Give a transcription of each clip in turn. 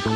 Halo,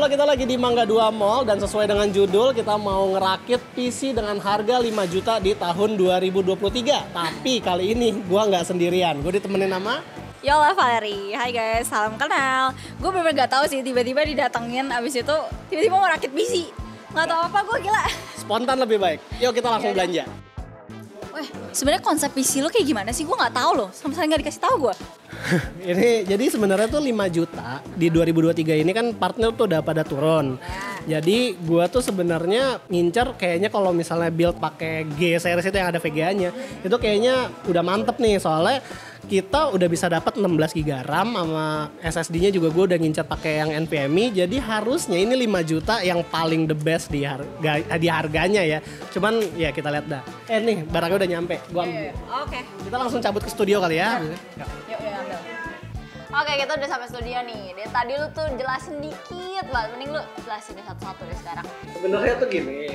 kita lagi di Mangga 2 Mall dan sesuai dengan judul kita mau ngerakit PC dengan harga 5 juta di tahun 2023. Tapi kali ini gua nggak sendirian, gue ditemenin sama Yola Valeri. Hai guys, salam kenal. Gue bener-bener gak tahu sih, tiba-tiba didatengin, abis itu tiba-tiba mau rakit PC. Gak tahu apa, gue gila. Spontan lebih baik. Yuk kita langsung belanja. Weh, sebenarnya konsep PC lo kayak gimana sih? Gue nggak tahu loh, sama sekali nggak dikasih tahu gue. Ini jadi sebenarnya tuh 5 juta di 2023 ini kan partner tuh udah pada turun. Jadi gua tuh sebenarnya ngincer kayaknya kalau misalnya build pakai G series itu yang ada VGA-nya, itu kayaknya udah mantep nih soalnya kita udah bisa dapat 16 GB RAM sama SSD-nya juga gue udah ngincer pakai yang NVMe. Jadi harusnya ini 5 juta yang paling the best di harganya ya. Cuman ya kita lihat dah. Nih barangnya udah nyampe. Gua ambil. Oke. Kita langsung cabut ke studio kali ya. Yuk, ambil. Oke, kita udah sampai studio nih. Dari tadi lu tuh jelasin dikit lah. Mending lu jelasin satu-satu deh sekarang. Sebenarnya tuh gini.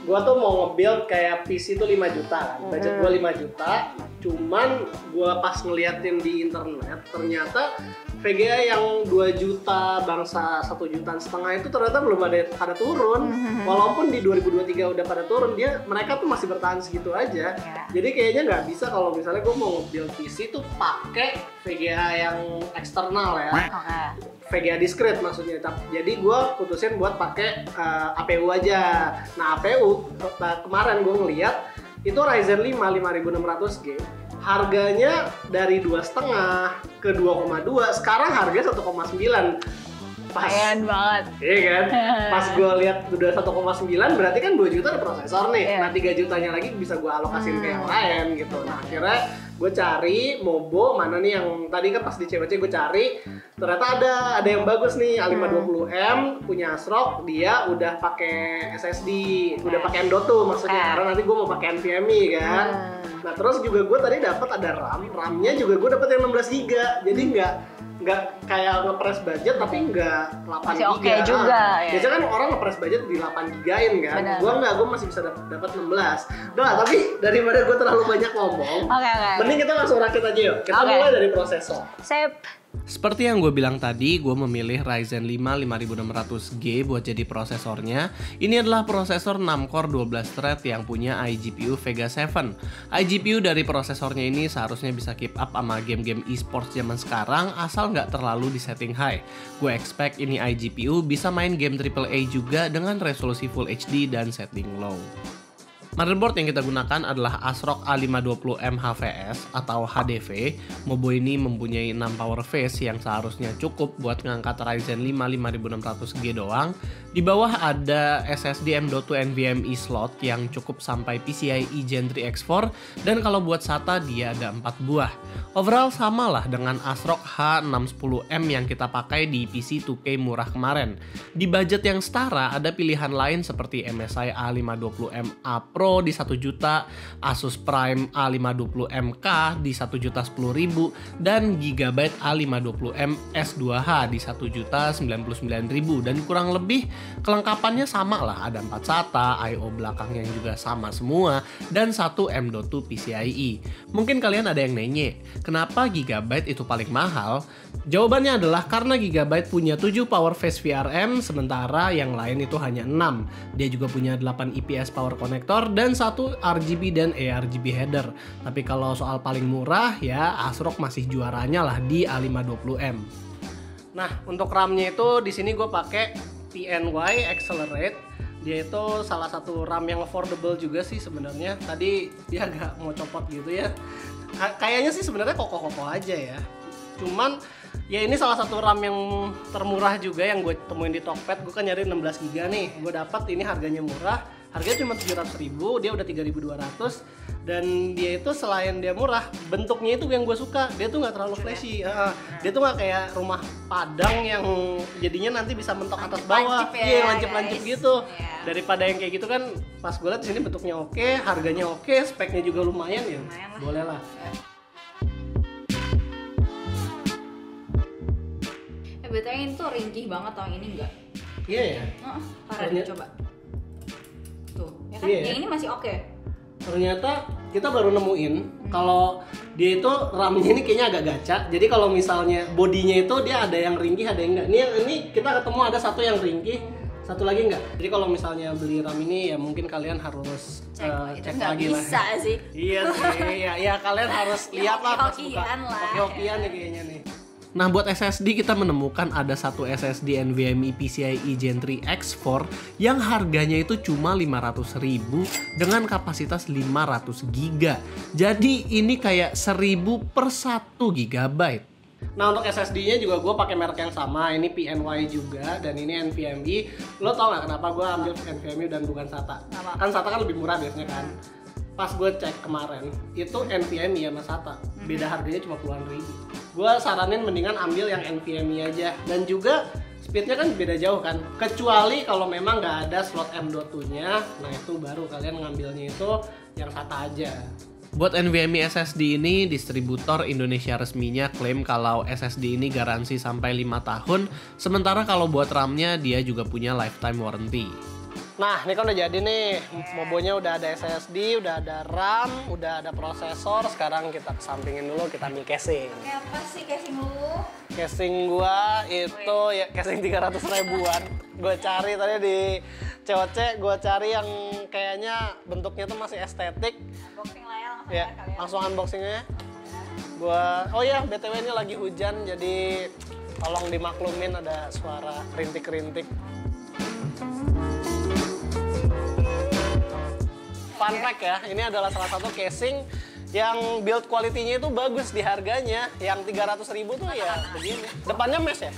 Gua tuh mau nge-build kayak PC tuh 5 juta kan. Budget gua 5 juta. Cuman gua pas ngeliatin di internet ternyata VGA yang 2 juta bangsa 1,5 juta itu ternyata belum ada pada turun. Walaupun di 2023 udah pada turun, mereka tuh masih bertahan segitu aja. Jadi kayaknya nggak bisa kalau misalnya gue mau build PC tuh pakai VGA yang eksternal ya. VGA discrete maksudnya. Jadi gue putusin buat pakai APU aja. Nah APU kemarin gue ngeliat itu Ryzen 5 5600G. Harganya dari 2,5 ke 2,2, sekarang harga 1,9. Keren banget. Iya kan? Pas gue lihat udah 1,9 berarti kan 2 juta ada prosesor nih. Nah 3 jutanya lagi bisa gue alokasiin ke yang lain gitu. Nah akhirnya gue cari Mobo mana nih yang tadi kan pas di CWC gue cari. Ternyata ada yang bagus nih A520M punya ASRock, dia udah pakai SSD, udah pakai M.2 maksudnya. Karena nanti gue mau pakai NVMe kan. Nah terus juga gue tadi dapat ada RAM-nya juga gue dapat yang 16 GB. Jadi nggak kayak ngepres budget tapi nggak 8 masih GB. Oke juga ya. Biasanya kan orang ngepres budget di 8 GB-in kan. Gue masih bisa dapat 16. Nah, tapi daripada gue terlalu banyak ngomong, mending kita langsung rakit aja yuk. Kita mulai dari prosesor. Sip. Seperti yang gue bilang tadi, gue memilih Ryzen 5 5600G buat jadi prosesornya. Ini adalah prosesor 6 core 12 thread yang punya iGPU Vega 7. iGPU dari prosesornya ini seharusnya bisa keep up sama game-game e-sports zaman sekarang asal nggak terlalu di setting high. Gue expect ini iGPU bisa main game AAA juga dengan resolusi Full HD dan setting low. Motherboard yang kita gunakan adalah ASRock A520M HVS atau HDV. Mobo ini mempunyai 6 power phase yang seharusnya cukup buat ngangkat Ryzen 5 5600G doang. Di bawah ada SSD M.2 NVMe slot yang cukup sampai PCIe Gen 3 X4 dan kalau buat SATA dia ada 4 buah. Overall samalah dengan ASRock H610M yang kita pakai di PC 2K murah kemarin. Di budget yang setara ada pilihan lain seperti MSI A520M A Pro di 1 juta, Asus Prime A520MK di 1 juta 10.000 dan Gigabyte A520M S2H di 1 juta 99.000 dan kurang lebih kelengkapannya sama lah, ada 4 SATA, I/O belakangnya juga sama semua dan 1 M.2 PCIe. Mungkin kalian ada yang nanya, kenapa Gigabyte itu paling mahal? Jawabannya adalah karena Gigabyte punya 7 power phase VRM sementara yang lain itu hanya 6. Dia juga punya 8 IPS power connector dan 1 RGB dan ARGB header. Tapi kalau soal paling murah ya ASRock masih juaranya lah di A520M. Nah, untuk RAM-nya itu di sini gue pakai PNY Accelerate. Dia itu salah satu RAM yang affordable juga sih sebenarnya. Tadi dia agak mau copot gitu ya. Kayaknya sih sebenarnya kokoh-kokoh aja ya. Cuman ya ini salah satu RAM yang termurah juga yang gue temuin di Tokped. Gue kan nyari 16 GB nih. Gue dapat ini harganya murah. Harganya cuma 700.000, dia udah 3.200 dan dia itu selain dia murah, bentuknya itu yang gue suka. Dia tuh nggak terlalu flashy. Dia tuh nggak kayak rumah Padang yang jadinya nanti bisa mentok atas bawah. Iya, lancip-lancip gitu. Daripada yang kayak gitu kan, pas gue lihat di sini bentuknya oke, harganya oke, speknya juga lumayan ya. Boleh lah. BTW ini tuh ringkih banget tau, ini enggak? Iya ya? Parah, coba. Tuh, ya kan? Yang ini masih oke. Ternyata kita baru nemuin kalau dia itu RAM-nya ini kayaknya agak gacha. Jadi kalau misalnya bodinya itu dia ada yang ringkih, ada yang enggak. Ini kita ketemu ada satu yang ringkih, satu lagi enggak. Jadi kalau misalnya beli RAM ini ya mungkin kalian harus cek lagi lah. Bisa sih. Iya sih, ya kalian harus lihat lah pas buka. Hoki-hokian nih kayaknya nih. Nah buat SSD kita menemukan ada satu SSD NVMe PCIe Gen 3 X4 yang harganya itu cuma 500.000 dengan kapasitas 500 GB. Jadi ini kayak 1000 per 1 GB. Nah untuk SSD-nya juga gue pakai merek yang sama, ini PNY juga dan ini NVMe. Lo tau gak kenapa gue ambil NVMe dan bukan SATA? Kan SATA kan lebih murah biasanya kan. Pas gue cek kemarin itu NVMe sama SATA beda harganya cuma puluhan ribu. Gue saranin mendingan ambil yang NVMe aja dan juga speednya kan beda jauh kan, kecuali kalau memang nggak ada slot M.2 nya, nah itu baru kalian ngambilnya itu yang SATA aja. Buat NVMe SSD ini, distributor Indonesia resminya klaim kalau SSD ini garansi sampai 5 tahun, sementara kalau buat RAM-nya dia juga punya lifetime warranty. Nah, ini kan udah jadi nih, mobonya udah ada SSD, udah ada RAM, udah ada prosesor. Sekarang kita kesampingin dulu, kita ambil casing. Kayak apa sih casing lu? Casing gua itu ya casing 300 ribuan. Gue cari tadi di COC, gue cari yang kayaknya bentuknya tuh masih estetik. Unboxing lah ya, langsung Ya, kalian. langsung unboxingnya. Oh ya, BTW ini lagi hujan, jadi tolong dimaklumin ada suara rintik-rintik. Fun fact ya, ini adalah salah satu casing yang build quality-nya itu bagus di harganya. Yang 300.000 tuh ya begini. Depannya mesh ya?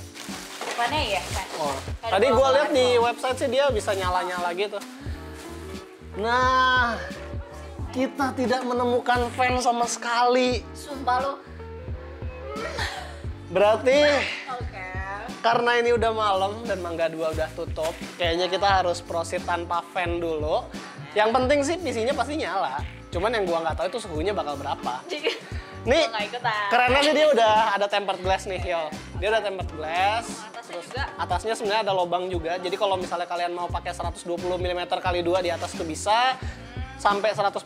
Depannya ya kan. Oh. Tadi gue lihat di website sih dia bisa nyala-nyala gitu. Nah, kita tidak menemukan fan sama sekali. Sumpah lu. Berarti Oke. karena ini udah malam dan Mangga 2 udah tutup, kayaknya kita harus proceed tanpa fan dulu. Yang penting sih PC-nya pasti nyala. Cuman yang gua nggak tahu itu suhunya bakal berapa. Nih, kerennya sih dia udah ada tempered glass nih, yo. Dia udah tempered glass. Atasnya Terus juga. atasnya sebenarnya ada lubang juga. Jadi kalau misalnya kalian mau pakai 120 mm x 2 di atas itu bisa. Sampai 140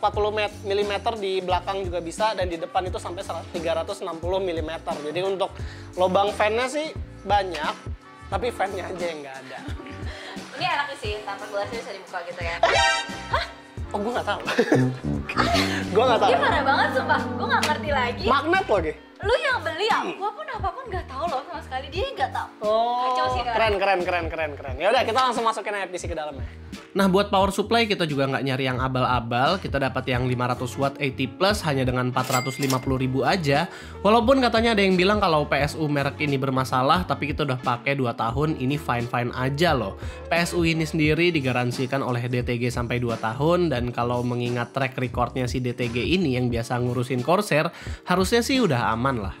mm di belakang juga bisa, dan di depan itu sampai 360 mm. Jadi untuk lubang fan-nya sih banyak, tapi fan-nya aja yang nggak ada. Ini enaknya sih, tanpa gelasnya bisa dibuka gitu ya. Oh, gue nggak tahu. Gue nggak tahu. Dia parah banget sumpah, gue nggak ngerti lagi. Magnet lagi. Lu yang beli ya, gua pun apapun nggak tahu loh sama sekali. Dia nggak tahu. Oh, Kacau sih, kan? keren. Ya udah, kita langsung masukin aja PC ke dalamnya. Nah, buat power supply kita juga nggak nyari yang abal-abal. Kita dapat yang 500 watt 80 plus hanya dengan 450.000 aja. Walaupun katanya ada yang bilang kalau PSU merek ini bermasalah, tapi kita udah pakai 2 tahun, ini fine-fine aja loh. PSU ini sendiri digaransikan oleh DTG sampai 2 tahun, dan kalau mengingat track recordnya si DTG ini yang biasa ngurusin Corsair, harusnya sih udah aman lah.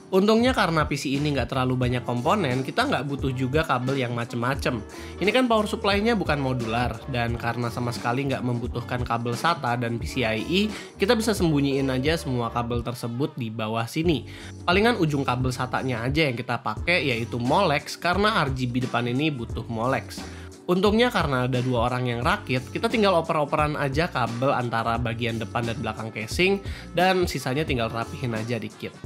Untungnya karena PC ini nggak terlalu banyak komponen, kita nggak butuh juga kabel yang macem-macem. Ini kan power supply-nya bukan modular, dan karena sama sekali nggak membutuhkan kabel SATA dan PCIe, kita bisa sembunyiin aja semua kabel tersebut di bawah sini. Palingan ujung kabel SATA-nya aja yang kita pakai, yaitu Molex, karena RGB depan ini butuh Molex. Untungnya karena ada 2 orang yang rakit, kita tinggal oper-operan aja kabel antara bagian depan dan belakang casing, dan sisanya tinggal rapihin aja dikit.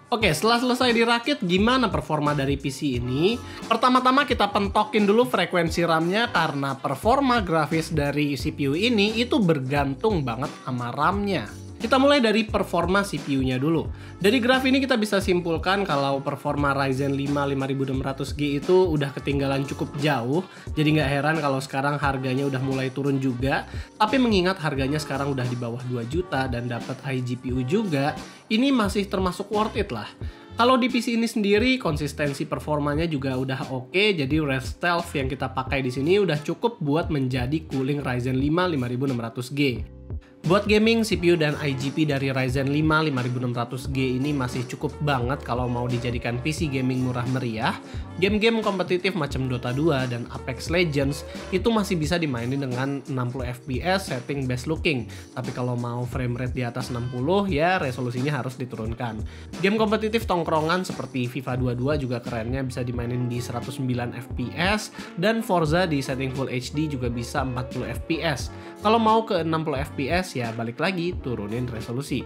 Oke, setelah selesai dirakit, gimana performa dari PC ini? Pertama-tama kita pentokin dulu frekuensi RAM-nya, karena performa grafis dari CPU ini itu bergantung banget sama RAM-nya. Kita mulai dari performa CPU-nya dulu. Dari graf ini kita bisa simpulkan kalau performa Ryzen 5 5600G itu udah ketinggalan cukup jauh. Jadi nggak heran kalau sekarang harganya udah mulai turun juga. Tapi mengingat harganya sekarang udah di bawah 2 juta dan dapat iGPU juga, ini masih termasuk worth it lah. Kalau di PC ini sendiri, konsistensi performanya juga udah oke, jadi Red Stealth yang kita pakai di sini udah cukup buat menjadi cooling Ryzen 5 5600G. Buat gaming, CPU dan IGP dari Ryzen 5 5600G ini masih cukup banget kalau mau dijadikan PC gaming murah meriah. Game-game kompetitif macam Dota 2 dan Apex Legends itu masih bisa dimainin dengan 60 fps setting best looking. Tapi kalau mau frame rate di atas 60 ya resolusinya harus diturunkan. Game kompetitif tongkrongan seperti FIFA 22 juga kerennya bisa dimainin di 109 fps, dan Forza di setting Full HD juga bisa 40 fps. Kalau mau ke 60 fps FPS ya balik lagi turunin resolusi.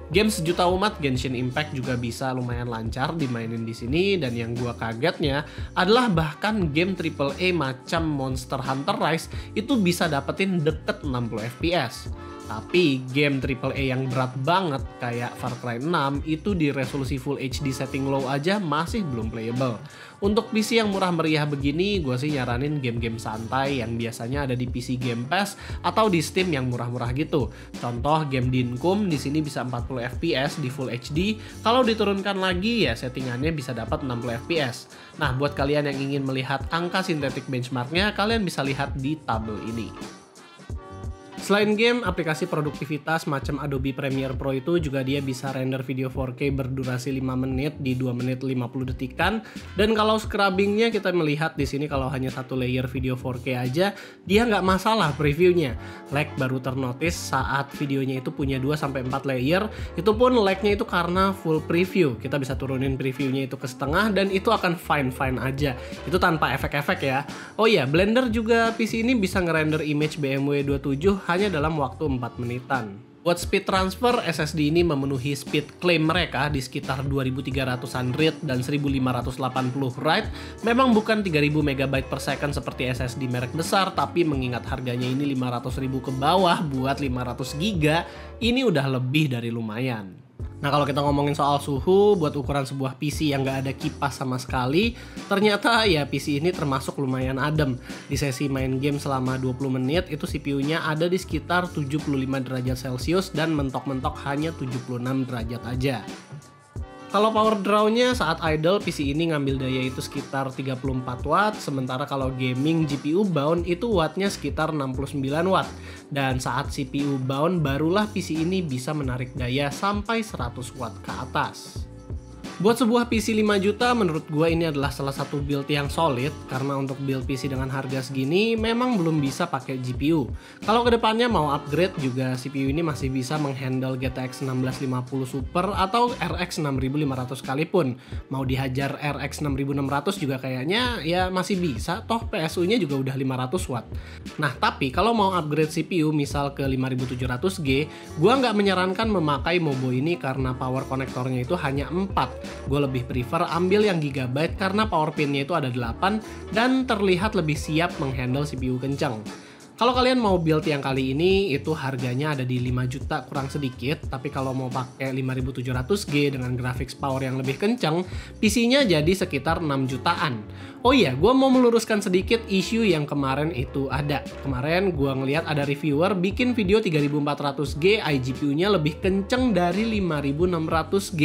Game sejuta umat Genshin Impact juga bisa lumayan lancar dimainin di sini, dan yang gua kagetnya adalah bahkan game AAA macam Monster Hunter Rise itu bisa dapetin deket 60 FPS. Tapi game AAA yang berat banget kayak Far Cry 6 itu di resolusi Full HD setting low aja masih belum playable. Untuk PC yang murah meriah begini, gue sih nyaranin game-game santai yang biasanya ada di PC Game Pass atau di Steam yang murah-murah gitu. Contoh game Dinkum di sini bisa 40 FPS di Full HD. Kalau diturunkan lagi ya settingannya bisa dapat 60 FPS. Nah, buat kalian yang ingin melihat angka sintetik benchmarknya, kalian bisa lihat di tabel ini. Selain game, aplikasi produktivitas macam Adobe Premiere Pro itu juga dia bisa render video 4K berdurasi 5 menit di 2 menit 50 detikan. Dan kalau scrubbingnya kita melihat di sini kalau hanya satu layer video 4K aja, dia nggak masalah previewnya. Lag baru ternotis saat videonya itu punya 2-4 layer. Itu pun lagnya itu karena full preview. Kita bisa turunin previewnya itu ke setengah dan itu akan fine-fine aja. Itu tanpa efek-efek ya. Oh iya, Blender juga PC ini bisa ngerender image BMW 27 hanya dalam waktu 4 menitan. Buat speed transfer, SSD ini memenuhi speed claim mereka di sekitar 2300-an read dan 1580 write. Memang bukan 3000 MB per second seperti SSD merek besar, tapi mengingat harganya ini 500.000 ke bawah buat 500 GB, ini udah lebih dari lumayan. Nah, kalau kita ngomongin soal suhu, buat ukuran sebuah PC yang nggak ada kipas sama sekali, ternyata ya PC ini termasuk lumayan adem. Di sesi main game selama 20 menit, itu CPU-nya ada di sekitar 75 derajat Celcius dan mentok-mentok hanya 76 derajat aja. Kalau power draw-nya saat idle, PC ini ngambil daya itu sekitar 34 watt, sementara kalau gaming GPU bound itu wattnya sekitar 69 watt. Dan saat CPU bound, barulah PC ini bisa menarik daya sampai 100 watt ke atas. Buat sebuah PC 5 juta, menurut gue ini adalah salah satu build yang solid, karena untuk build PC dengan harga segini memang belum bisa pakai GPU. Kalau kedepannya mau upgrade juga CPU ini masih bisa menghandle GTX 1650 Super atau RX 6500 sekalipun. Mau dihajar RX 6600 juga kayaknya ya masih bisa, toh PSU-nya juga udah 500 watt. Nah, tapi kalau mau upgrade CPU misal ke 5700G, gue nggak menyarankan memakai Mobo ini karena power konektornya itu hanya 4. Gue lebih prefer ambil yang Gigabyte karena power pin-nya itu ada 8 dan terlihat lebih siap menghandle CPU kencang. Kalau kalian mau build yang kali ini, itu harganya ada di 5 juta kurang sedikit, tapi kalau mau pakai 5700G dengan graphics power yang lebih kencang, PC-nya jadi sekitar 6 jutaan. Oh iya, gue mau meluruskan sedikit isu yang kemarin itu ada. Kemarin gue ngeliat ada reviewer bikin video 3400G, iGPU-nya lebih kenceng dari 5600G.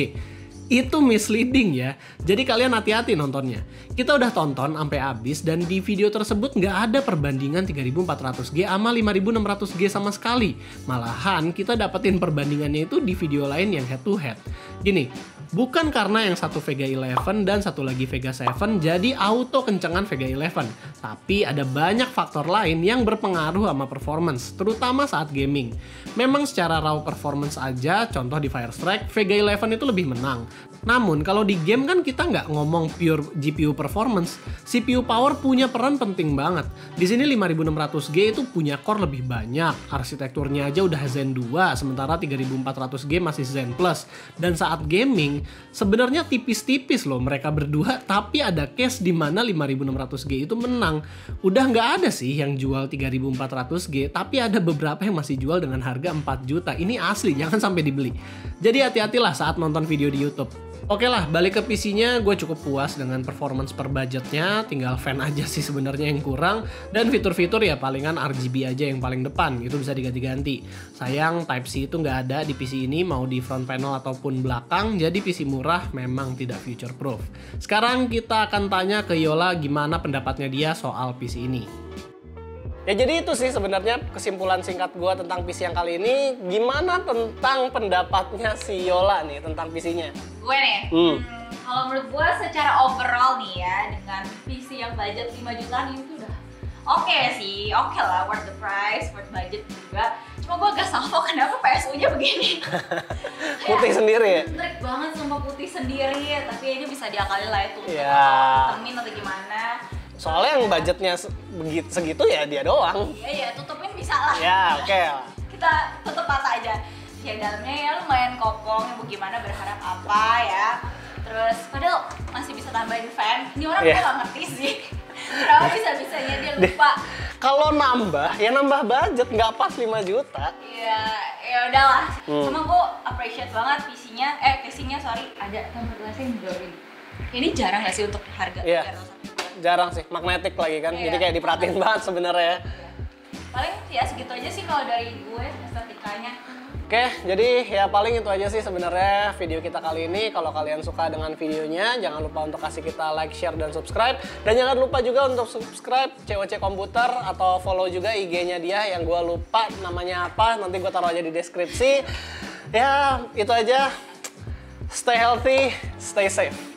Itu misleading ya, jadi kalian hati-hati nontonnya. Kita udah tonton sampai habis dan di video tersebut nggak ada perbandingan 3400G sama 5600G sama sekali. Malahan kita dapetin perbandingannya itu di video lain yang head to head. Gini, bukan karena yang satu Vega 11 dan satu lagi Vega 7 jadi auto kencengan Vega 11, tapi ada banyak faktor lain yang berpengaruh sama performance, terutama saat gaming. Memang secara raw performance aja, contoh di Firestrike, Vega 11 itu lebih menang. Namun kalau di game kan kita nggak ngomong pure GPU performance, CPU power punya peran penting banget. Di sini 5600G itu punya core lebih banyak, arsitekturnya aja udah Zen 2, sementara 3400G masih Zen Plus. Dan saat gaming, sebenarnya tipis-tipis loh mereka berdua, tapi ada case di mana 5600G itu menang. Udah nggak ada sih yang jual 3400G, tapi ada beberapa yang masih jual dengan harga 4 juta. Ini asli, jangan sampai dibeli. Jadi hati-hatilah saat nonton video di YouTube. Oke lah, balik ke PC-nya, gue cukup puas dengan performance per budgetnya, tinggal fan aja sih sebenarnya yang kurang, dan fitur-fitur ya palingan RGB aja yang paling depan, itu bisa diganti-ganti. Sayang Type-C itu nggak ada di PC ini, mau di front panel ataupun belakang, jadi PC murah memang tidak future proof. Sekarang kita akan tanya ke Yola gimana pendapatnya dia soal PC ini. Ya jadi itu sih sebenarnya kesimpulan singkat gue tentang PC yang kali ini. Gimana tentang pendapatnya si Yola nih tentang PC-nya? Gue nih, kalau menurut gue secara overall nih ya, dengan PC yang budget 5 jutaan itu udah oke sih, oke lah, worth the price, worth budget juga. Cuma gue agak sama kenapa PSU-nya begini. Putih sendiri ya? Trik banget sama putih sendiri, tapi ini bisa diakalin lah itu untuk temin atau gimana. Soalnya yang budgetnya segitu ya dia doang. Iya, tutupin bisa lah. Ya, oke. Kita juta tutup mata aja. Ya dalamnya ya lumayan kopong, ya gimana berharap apa ya. Terus padahal masih bisa tambahin fan. Ini orang gue gak ngerti sih. Kenapa bisa-bisanya dia lupa. Kalau nambah, ya nambah budget, nggak pas 5 juta. Iya, ya udahlah. Cuma gue appreciate banget casingnya sorry, ada tempat gelasnya yang blurry. Ini jarang gak sih untuk harga? Iya, jarang sih, magnetik lagi kan. Jadi kayak diperhatiin banget sebenarnya. Paling ya segitu aja sih kalau dari gue estetikanya. Oke, jadi ya paling itu aja sih sebenarnya video kita kali ini. Kalau kalian suka dengan videonya, jangan lupa untuk kasih kita like, share, dan subscribe. Dan jangan lupa juga untuk subscribe COC Komputer atau follow juga IG-nya dia yang gue lupa namanya apa. Nanti gue taruh aja di deskripsi. Ya, itu aja. Stay healthy, stay safe.